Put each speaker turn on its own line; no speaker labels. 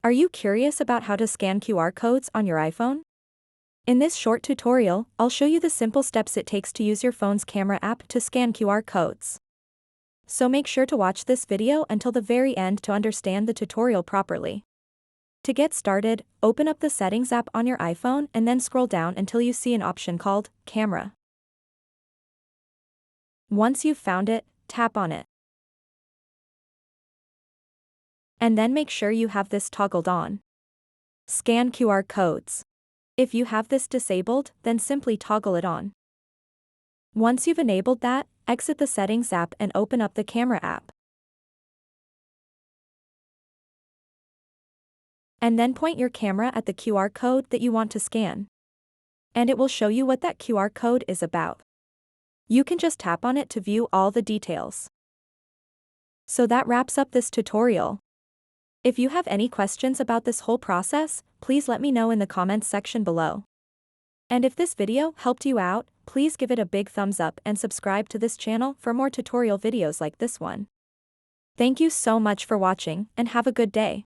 Are you curious about how to scan QR codes on your iPhone? In this short tutorial, I'll show you the simple steps it takes to use your phone's camera app to scan QR codes. So make sure to watch this video until the very end to understand the tutorial properly. To get started, open up the Settings app on your iPhone and then scroll down until you see an option called Camera. Once you've found it, tap on it. And then make sure you have this toggled on. Scan QR codes. If you have this disabled, then simply toggle it on. Once you've enabled that, exit the Settings app and open up the Camera app. And then point your camera at the QR code that you want to scan. And it will show you what that QR code is about. You can just tap on it to view all the details. So that wraps up this tutorial. If you have any questions about this whole process, please let me know in the comments section below. And if this video helped you out, please give it a big thumbs up and subscribe to this channel for more tutorial videos like this one. Thank you so much for watching and have a good day.